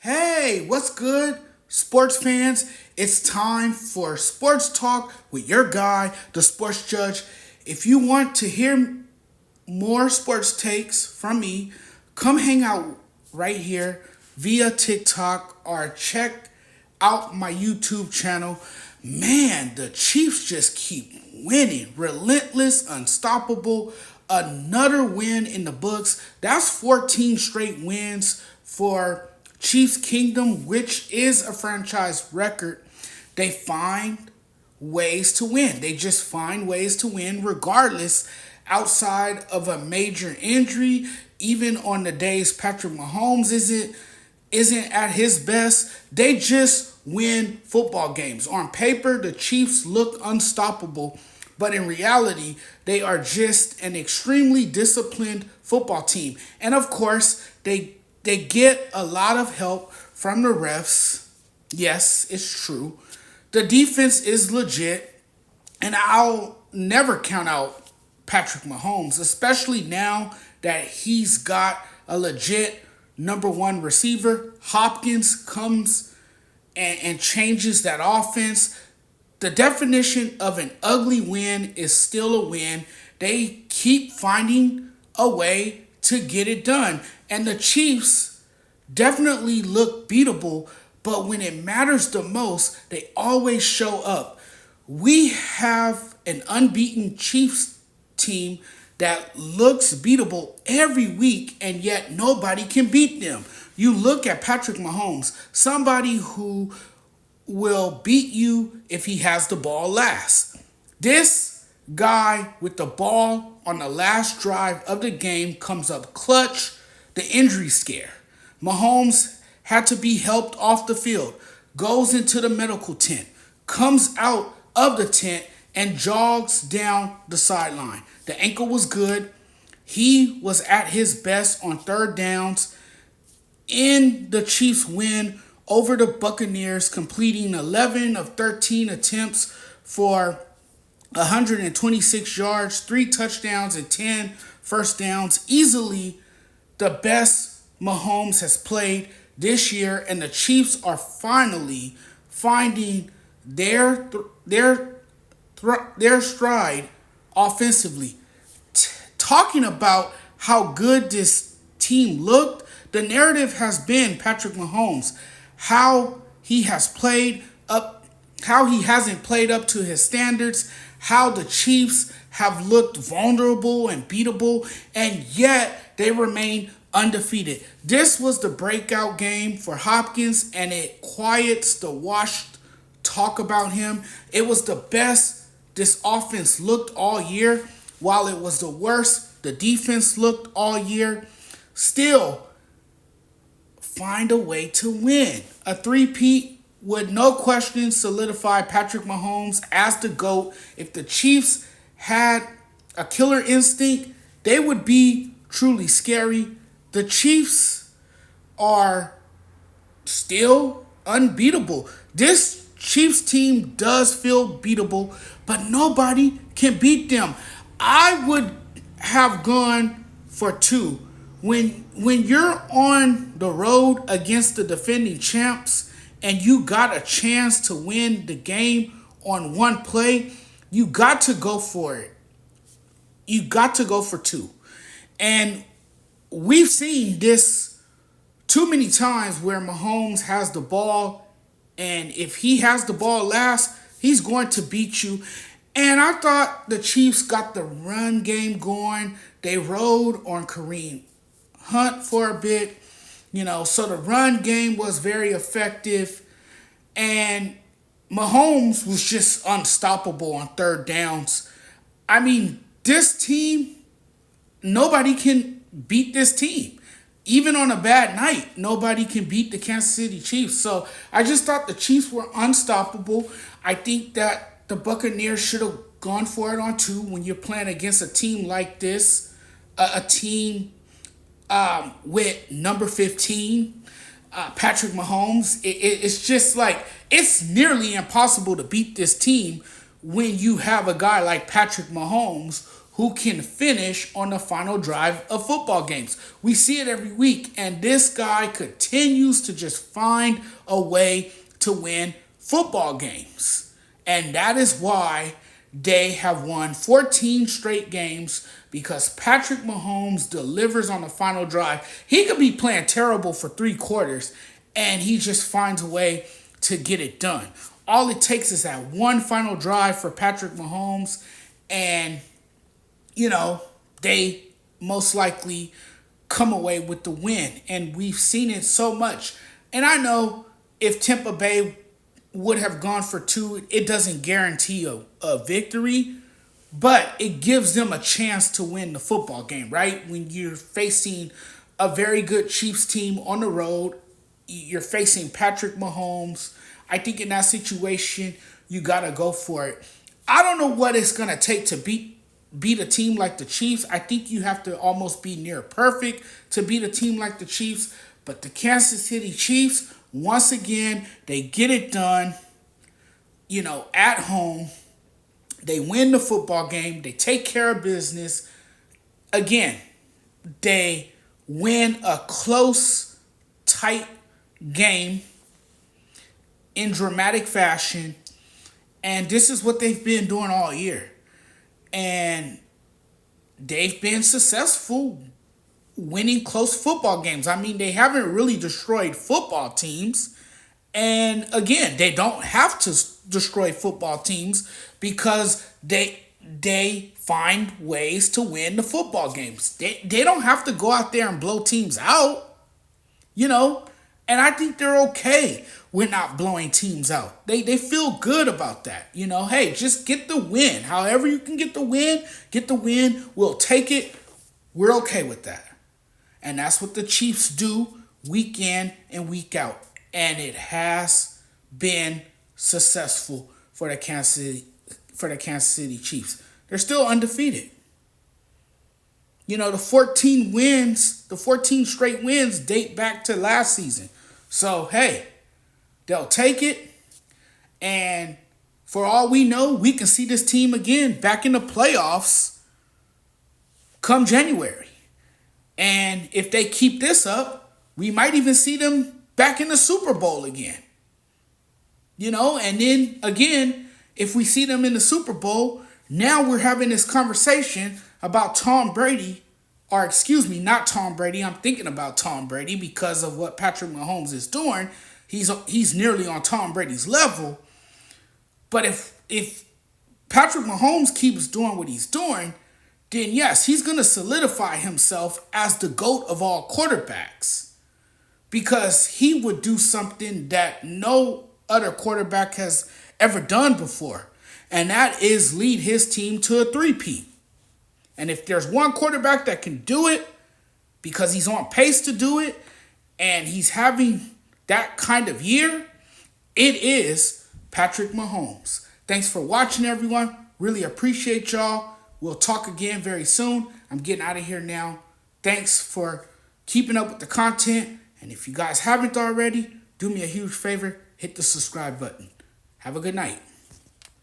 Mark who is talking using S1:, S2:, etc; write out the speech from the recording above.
S1: Hey, what's good, sports fans? It's time for Sports Talk with your guy, the Sports Judge. If you want to hear more sports takes from me, come hang out right here via TikTok or check out my YouTube channel. Man, the Chiefs just keep winning. Relentless, unstoppable. Another win in the books. That's 14 straight wins for Chiefs Kingdom, which is a franchise record. They find ways to win. They just find ways to win regardless outside of a major injury. Even on the days Patrick Mahomes isn't at his best, they just win football games. On paper, the Chiefs look unstoppable, but in reality, they are just an extremely disciplined football team. And of course, they get a lot of help from the refs. Yes, it's true. The defense is legit, and I'll never count out Patrick Mahomes, especially now that he's got a legit number one receiver. Hopkins comes and changes that offense. The definition of an ugly win is still a win. They keep finding a way to get it done. And the Chiefs definitely look beatable, but when it matters the most, they always show up. We have an unbeaten Chiefs team that looks beatable every week, and yet nobody can beat them. You look at Patrick Mahomes, somebody who will beat you if he has the ball last. This guy with the ball on the last drive of the game comes up clutch, the injury scare. Mahomes had to be helped off the field, goes into the medical tent, comes out of the tent, and jogs down the sideline. The ankle was good. He was at his best on third downs in the Chiefs' win over the Buccaneers, completing 11 of 13 attempts for 126 yards, 3 touchdowns, and 10 first downs. Easily the best Mahomes has played this year, and the Chiefs are finally finding their stride offensively. Talking about how good this team looked, the narrative has been Patrick Mahomes, how he hasn't played up to his standards, how the Chiefs have looked vulnerable and beatable, and yet they remain undefeated. This was the breakout game for Hopkins, and it quiets the washed talk about him. It was the best this offense looked all year, while it was the worst the defense looked all year. Still, find a way to win. A three-peat would no question solidify Patrick Mahomes as the GOAT. If the Chiefs had a killer instinct, they would be truly scary. The Chiefs are still unbeatable. This Chiefs team does feel beatable, but nobody can beat them. I would have gone for 2. When you're on the road against the defending champs and you got a chance to win the game on one play, you got to go for it. You got to go for 2. And we've seen this too many times where Mahomes has the ball, and if he has the ball last, he's going to beat you. And I thought the Chiefs got the run game going. They rode on Kareem Hunt for a bit, so the run game was very effective. And Mahomes was just unstoppable on third downs. I mean, this team, nobody can beat this team. Even on a bad night, nobody can beat the Kansas City Chiefs. So I just thought the Chiefs were unstoppable. I think that the Buccaneers should have gone for it on 2 when you're playing against a team like this, a team with number 15, Patrick Mahomes. It's just like, it's nearly impossible to beat this team when you have a guy like Patrick Mahomes who can finish on the final drive of football games. We see it every week, and this guy continues to just find a way to win football games. And that is why they have won 14 straight games, because Patrick Mahomes delivers on the final drive. He could be playing terrible for 3 quarters, and he just finds a way to get it done. All it takes is that one final drive for Patrick Mahomes, and they most likely come away with the win. And we've seen it so much. And I know if Tampa Bay would have gone for 2, it doesn't guarantee a victory, but it gives them a chance to win the football game, right? When you're facing a very good Chiefs team on the road, you're facing Patrick Mahomes. I think in that situation, you got to go for it. I don't know what it's going to take to beat a team like the Chiefs. I think you have to almost be near perfect to beat a team like the Chiefs. But the Kansas City Chiefs, once again, they get it done, at home. They win the football game. They take care of business. Again, they win a close, tight game in dramatic fashion. And this is what they've been doing all year. And they've been successful winning close football games. I mean, they haven't really destroyed football teams. And again, they don't have to destroy football teams because they find ways to win the football games. They don't have to go out there and blow teams out, And I think they're okay with not blowing teams out. They feel good about that. Hey, just get the win. However you can get the win. We'll take it. We're okay with that. And that's what the Chiefs do week in and week out. And it has been successful for the Kansas City Chiefs. They're still undefeated. The 14 straight wins date back to last season. So, hey, they'll take it. And for all we know, we can see this team again back in the playoffs come January. And if they keep this up, we might even see them back in the Super Bowl again. And then again, if we see them in the Super Bowl, now we're having this conversation about Tom Brady, or excuse me, not Tom Brady. I'm thinking about Tom Brady because of what Patrick Mahomes is doing. He's nearly on Tom Brady's level. But if Patrick Mahomes keeps doing what he's doing, then yes, he's going to solidify himself as the GOAT of all quarterbacks. Because he would do something that no other quarterback has ever done before. And that is lead his team to a 3-peat. And if there's one quarterback that can do it, because he's on pace to do it, and he's having that kind of year, it is Patrick Mahomes. Thanks for watching, everyone. Really appreciate y'all. We'll talk again very soon. I'm getting out of here now. Thanks for keeping up with the content. And if you guys haven't already, do me a huge favor, hit the subscribe button. Have a good night.